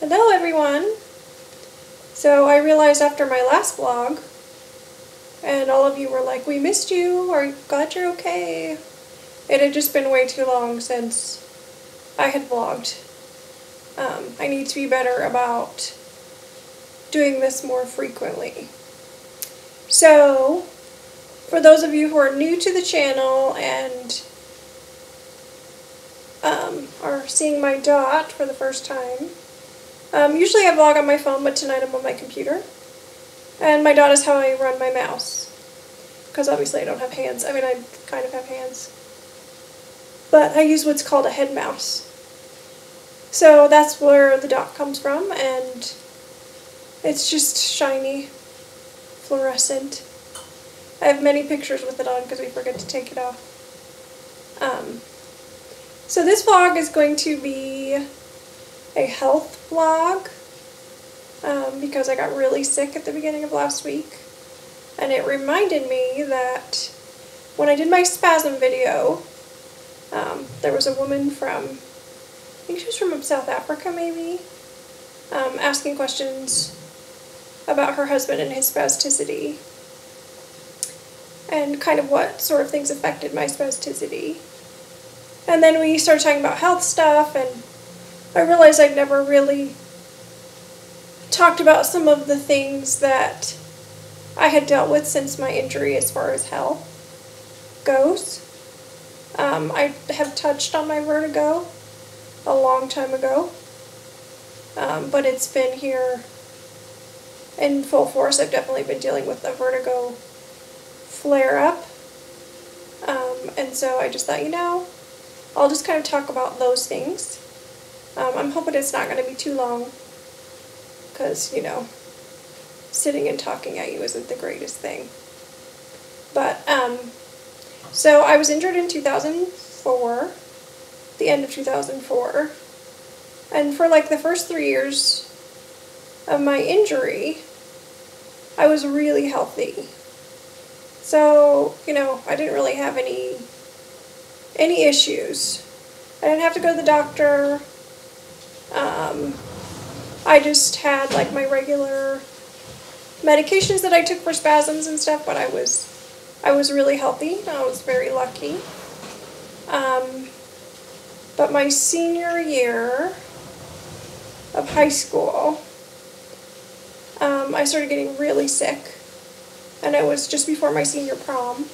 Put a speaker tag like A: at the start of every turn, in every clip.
A: Hello everyone! So I realized after my last vlog, and all of you were like, we missed you, or glad you're okay. It had just been way too long since I had vlogged. I need to be better about doing this more frequently. So, for those of you who are new to the channel and are seeing my dot for the first time, usually I vlog on my phone, but tonight I'm on my computer. And my dot is how I run my mouse. Because obviously I don't have hands. I mean, I kind of have hands. But I use what's called a head mouse. So that's where the dot comes from, and it's just shiny, fluorescent. I have many pictures with it on because we forget to take it off. So this vlog is going to be a health vlog because I got really sick at the beginning of last week, and it reminded me that when I did my spasm video, there was a woman from, I think she was from South Africa maybe, asking questions about her husband and his spasticity, and kind of what sort of things affected my spasticity. And then we started talking about health stuff, and I realized I'd never really talked about some of the things that I had dealt with since my injury as far as health goes. I have touched on my vertigo a long time ago, but it's been here in full force. I've definitely been dealing with a vertigo flare-up, and so I just thought, you know, I'll just kind of talk about those things. I'm hoping it's not going to be too long, because, you know, sitting and talking at you isn't the greatest thing. But, so I was injured in 2004, the end of 2004, and for like the first 3 years of my injury, I was really healthy. So, you know, I didn't really have any issues. I didn't have to go to the doctor. I just had like my regular medications that I took for spasms and stuff, but I was really healthy. I was very lucky. But my senior year of high school, I started getting really sick, and it was just before my senior prom.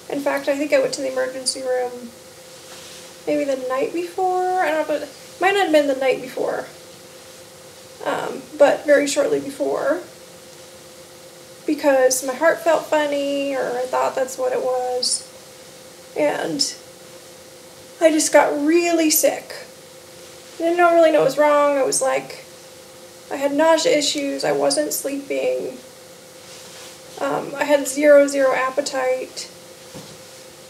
A: In fact, I think I went to the emergency room maybe the night before. I don't know, but it might not have been the night before, but very shortly before, because my heart felt funny, or I thought that's what it was, and I just got really sick. I didn't really know what was wrong. I was like, I had nausea issues, I wasn't sleeping, I had zero appetite.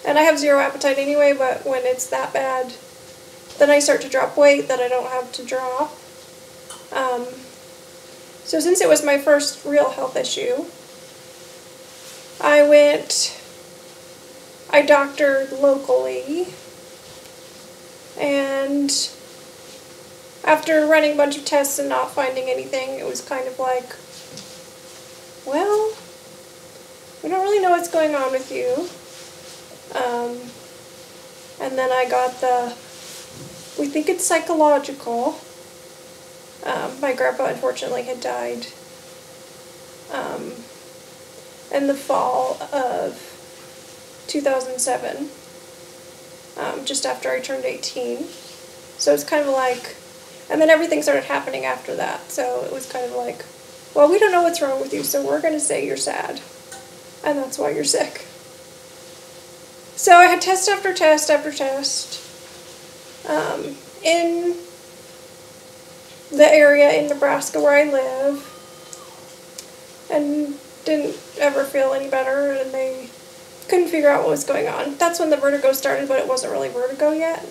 A: And I have zero appetite anyway, but when it's that bad, then I start to drop weight that I don't have to drop. So since it was my first real health issue, I doctored locally, and after running a bunch of tests and not finding anything, it was kind of like, well, we don't really know what's going on with you. And then I got we think it's psychological. My grandpa unfortunately had died in the fall of 2007, just after I turned 18. So it's kind of like, and then everything started happening after that, so it was kind of like, well, we don't know what's wrong with you, so we're going to say you're sad, and that's why you're sick. So I had test after test after test in the area in Nebraska where I live, and didn't ever feel any better, and they couldn't figure out what was going on. That's when the vertigo started, but it wasn't really vertigo yet.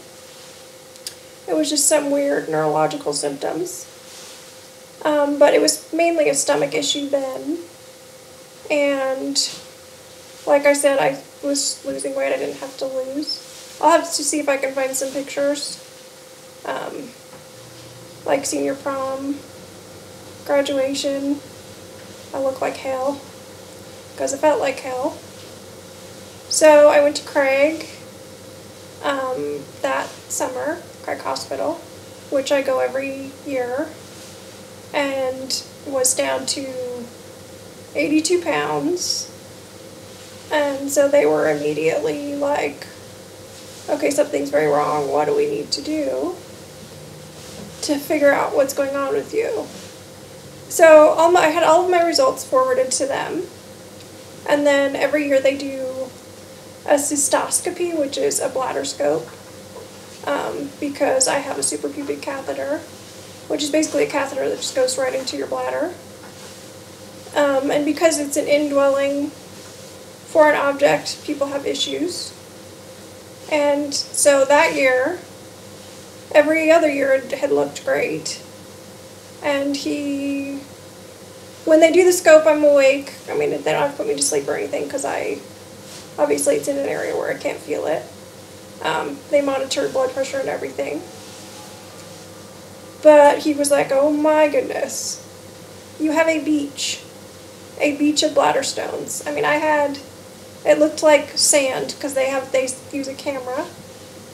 A: It was just some weird neurological symptoms. But it was mainly a stomach issue then, and like I said, I was losing weight I didn't have to lose. I'll have to see if I can find some pictures. like senior prom, graduation. I look like hell because it felt like hell. So I went to Craig that summer, Craig Hospital, which I go every year, and was down to 82 pounds. And so they were immediately like, okay, something's very wrong. What do we need to do to figure out what's going on with you? So I had all of my results forwarded to them. And then every year they do a cystoscopy, which is a bladder scope, because I have a suprapubic catheter, which is basically a catheter that just goes right into your bladder. And because it's an indwelling foreign object, people have issues. And so that year, every other year it had looked great. And when they do the scope, I'm awake. I mean, they don't have to put me to sleep or anything because obviously it's in an area where I can't feel it. They monitor blood pressure and everything. But he was like, oh my goodness, you have a beach of bladder stones. I mean, it looked like sand because they use a camera,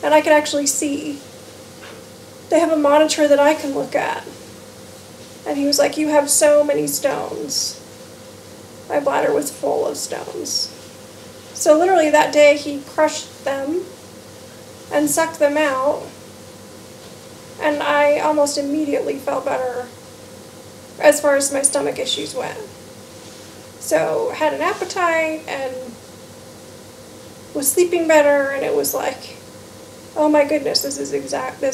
A: and I could actually see. They have a monitor that I can look at. And he was like, you have so many stones. My bladder was full of stones. So literally that day he crushed them and sucked them out, and I almost immediately felt better as far as my stomach issues went. So had an appetite and was sleeping better, and it was like, oh my goodness, that is exactly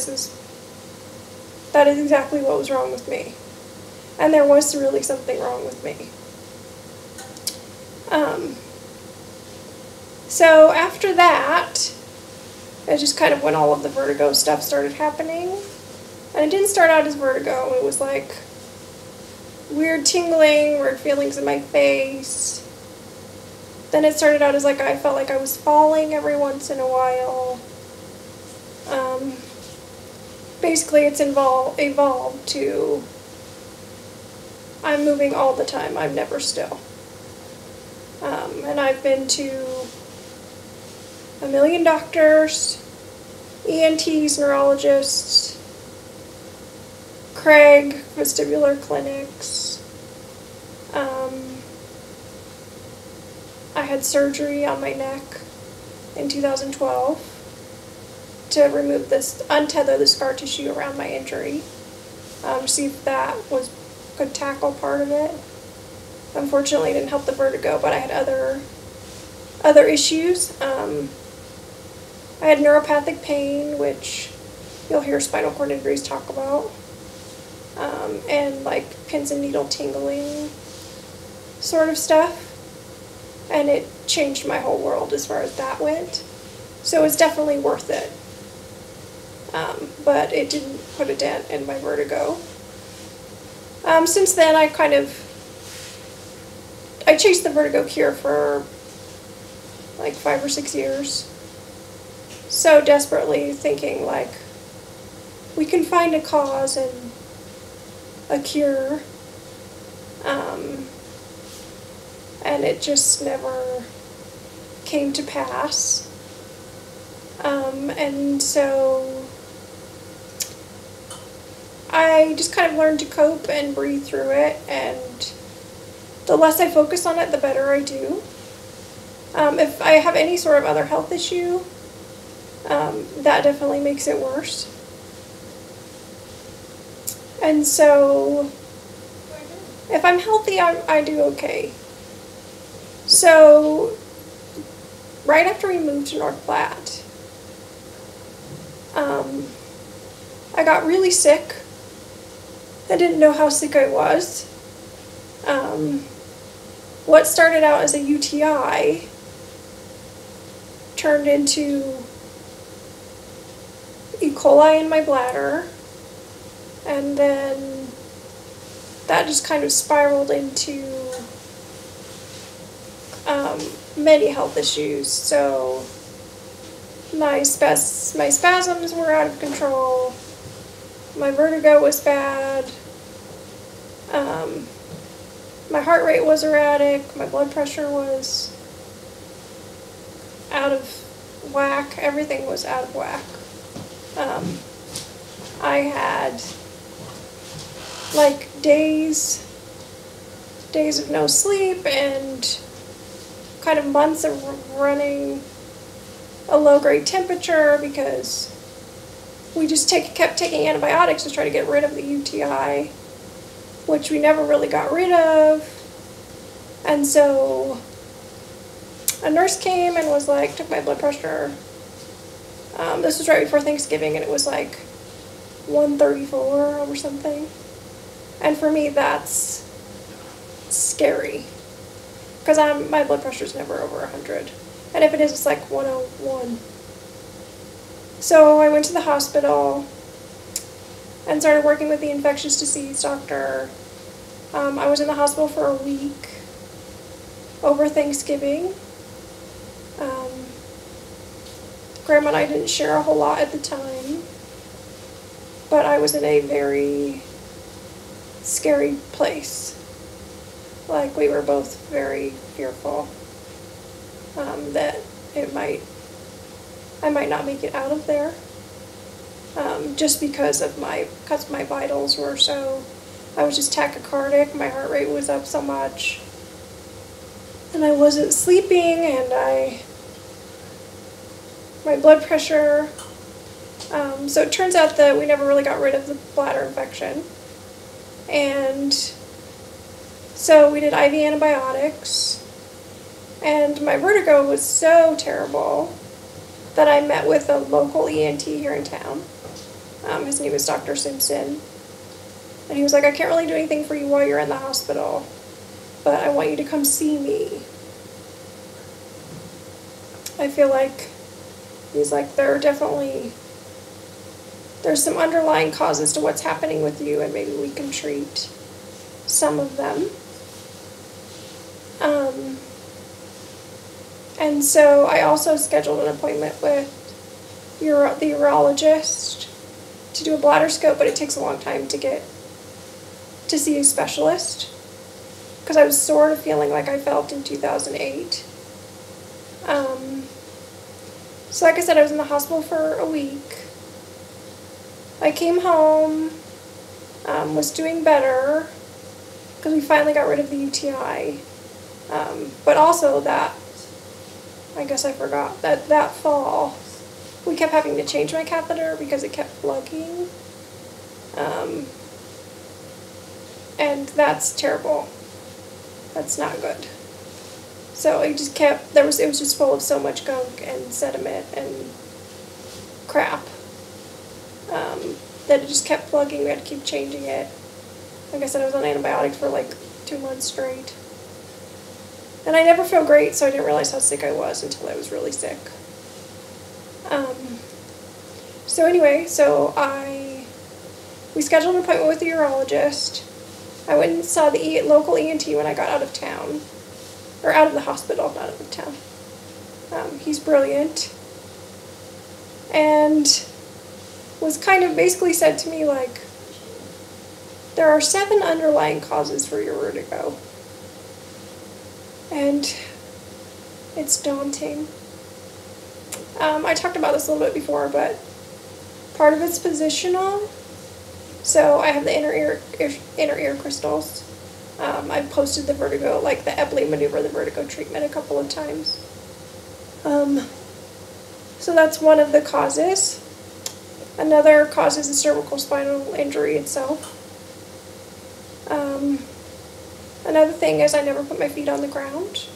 A: what was wrong with me. And there was really something wrong with me. So after that, it just kind of when all of the vertigo stuff started happening. And it didn't start out as vertigo. It was like weird tingling, weird feelings in my face. Then it started out as like I felt like I was falling every once in a while. Basically it's evolved to I'm moving all the time. I'm never still. And I've been to a million doctors, ENTs, neurologists, Craig vestibular clinics. I had surgery on my neck in 2012 to untether the scar tissue around my injury, see if that could tackle part of it. Unfortunately, it didn't help the vertigo, but I had other issues. I had neuropathic pain, which you'll hear spinal cord injuries talk about, and like pins and needle tingling sort of stuff. And it changed my whole world as far as that went. So it's definitely worth it. But it didn't put a dent in my vertigo. Since then, I chased the vertigo cure for like 5 or 6 years. So desperately thinking like, we can find a cause and a cure. And it just never came to pass. And so I just kind of learned to cope and breathe through it, and the less I focus on it, the better I do. If I have any sort of other health issue, that definitely makes it worse. And so if I'm healthy, I do okay. So right after we moved to North Platte, I got really sick. I didn't know how sick I was. What started out as a UTI turned into E. coli in my bladder, and then that just kind of spiraled into many health issues. So my spasms were out of control. My vertigo was bad. My heart rate was erratic. My blood pressure was out of whack. Everything was out of whack. I had like days of no sleep and kind of months of running a low-grade temperature because we just kept taking antibiotics to try to get rid of the UTI, which we never really got rid of. And so a nurse came and was like, took my blood pressure. This was right before Thanksgiving, and it was like 134 or something. And for me, that's scary, because my blood pressure is never over 100, and if it is, it's like 101. So I went to the hospital and started working with the infectious disease doctor. I was in the hospital for a week over Thanksgiving. Grandma and I didn't share a whole lot at the time, but I was in a very scary place. Like, we were both very fearful that I might not make it out of there, just because my vitals were so, I was just tachycardic, my heart rate was up so much, and I wasn't sleeping, and my blood pressure, so it turns out that we never really got rid of the bladder infection, and so we did IV antibiotics, and my vertigo was so terrible that I met with a local ENT here in town. His name is Dr. Simpson, and he was like, I can't really do anything for you while you're in the hospital, but I want you to come see me. I feel like, he's like, there's some underlying causes to what's happening with you, and maybe we can treat some of them. And so I also scheduled an appointment with the urologist to do a bladder scope, but it takes a long time to get to see a specialist, because I was sort of feeling like I felt in 2008. So like I said, I was in the hospital for a week. I came home, was doing better, because we finally got rid of the UTI. But also I guess I forgot, that fall, we kept having to change my catheter because it kept plugging. And that's terrible. That's not good. So it just kept, it was just full of so much gunk and sediment and crap, that it just kept plugging. We had to keep changing it. Like I said, I was on antibiotics for like 2 months straight. And I never felt great, so I didn't realize how sick I was until I was really sick. So anyway, we scheduled an appointment with the urologist. I went and saw the local ENT when I got out of town. Or out of the hospital, not out of town. He's brilliant. And was kind of basically said to me, like, there are 7 underlying causes for your vertigo. And it's daunting. I talked about this a little bit before, but part of it's positional. So I have the inner ear crystals. I've posted the vertigo, like the Epley maneuver, the vertigo treatment, a couple of times. So that's one of the causes. Another cause is the cervical spinal injury itself. Another thing is I never put my feet on the ground.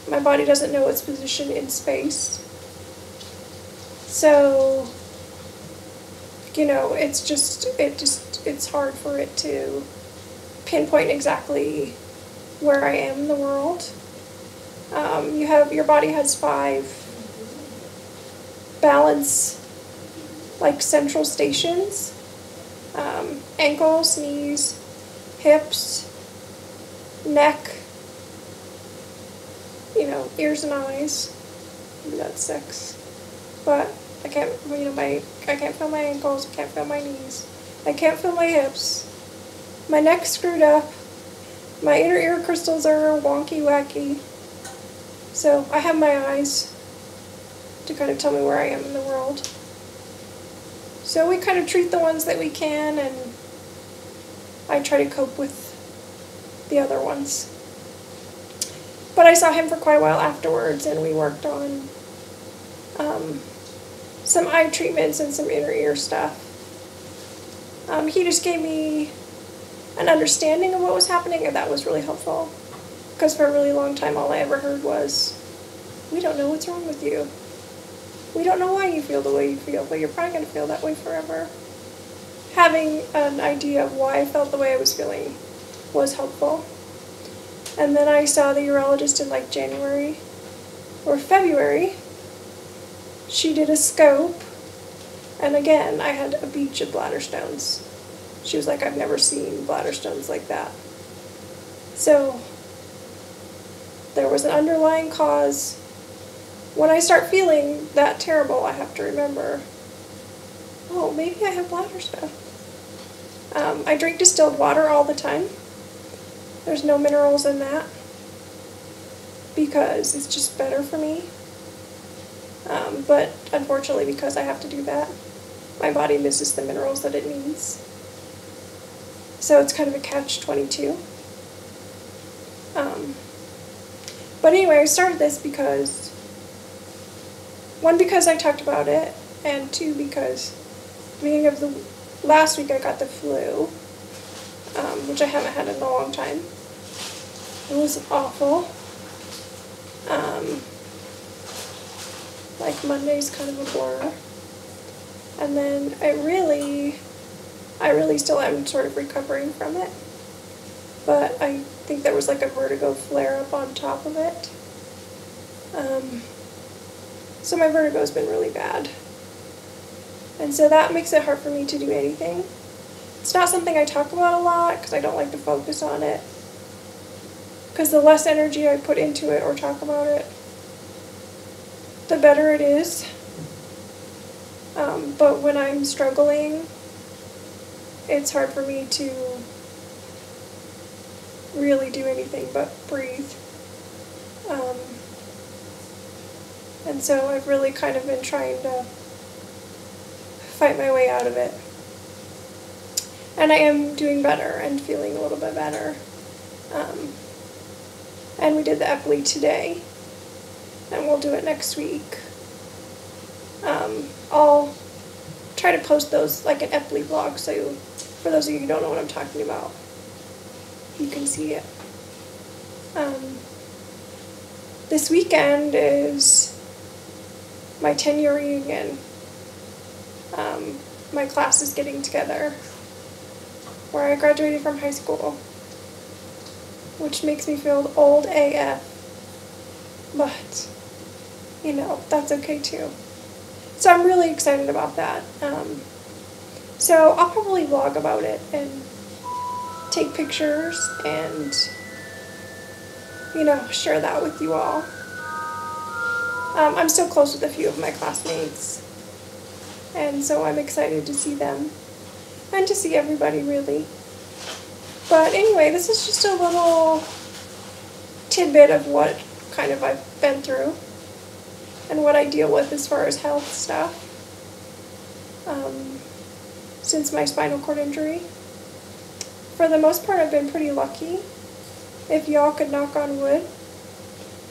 A: My body doesn't know its position in space. So, it's hard for it to pinpoint exactly where I am in the world. Your body has 5 balance, like, central stations. Ankles, knees, hips, neck, ears and eyes. Maybe that's 6. But I can't feel my ankles, I can't feel my knees. I can't feel my hips. My neck's screwed up. My inner ear crystals are wonky wacky. So I have my eyes to kind of tell me where I am in the world. So we kind of treat the ones that we can, and I try to cope with the other ones. But I saw him for quite a while afterwards, and we worked on some eye treatments and some inner ear stuff. He just gave me an understanding of what was happening, and that was really helpful. Because for a really long time, all I ever heard was, "We don't know what's wrong with you. We don't know why you feel the way you feel, but you're probably going to feel that way forever." Having an idea of why I felt the way I was feeling was helpful. And then I saw the urologist in like January or February. She did a scope, and again, I had a beach of bladder stones. She was like, "I've never seen bladder stones like that." So there was an underlying cause. When I start feeling that terrible, I have to remember, oh, maybe I have bladder stones. I drink distilled water all the time. There's no minerals in that because it's just better for me. But unfortunately, because I have to do that, my body misses the minerals that it needs. So it's kind of a catch-22. But anyway, I started this because, one, because I talked about it, and two, because at the beginning of the last week I got the flu, which I haven't had in a long time. It was awful. Like Monday's kind of a blur. And then I really still am sort of recovering from it. But I think there was like a vertigo flare-up on top of it. So my vertigo's been really bad. And so that makes it hard for me to do anything. It's not something I talk about a lot because I don't like to focus on it. Because the less energy I put into it or talk about it, the better it is. But when I'm struggling, it's hard for me to really do anything but breathe. And so I've really kind of been trying to fight my way out of it. And I am doing better and feeling a little bit better. And we did the epi today, and we'll do it next week. I'll try to post those like an epi vlog, so for those of you who don't know what I'm talking about, you can see it. This weekend is my 10-year reunion. My class is getting together where I graduated from high school, which makes me feel old AF, but, you know, that's okay too. So I'm really excited about that. So I'll probably vlog about it and take pictures and, you know, share that with you all. I'm still close with a few of my classmates, and so I'm excited to see them and to see everybody, really. But anyway, this is just a little tidbit of what kind of I've been through and what I deal with as far as health stuff since my spinal cord injury. For the most part, I've been pretty lucky. If y'all could knock on wood,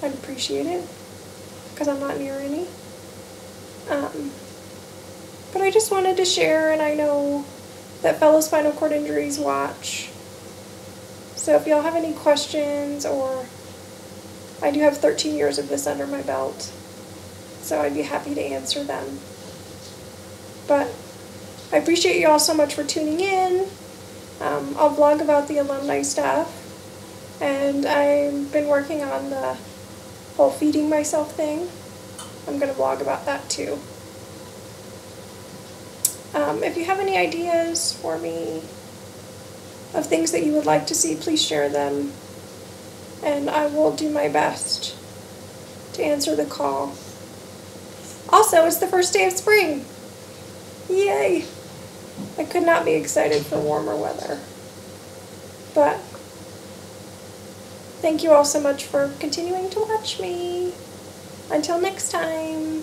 A: I'd appreciate it, because I'm not near any. But I just wanted to share, and I know that fellow spinal cord injuries watch. So if y'all have any questions, or I do have 13 years of this under my belt, so I'd be happy to answer them. But I appreciate you all so much for tuning in. I'll vlog about the alumni stuff, and I've been working on the whole feeding myself thing. I'm going to vlog about that too. If you have any ideas for me of things that you would like to see, please share them, and I will do my best to answer the call. Also, it's the first day of spring. Yay! I could not be excited for warmer weather. But thank you all so much for continuing to watch me. Until next time.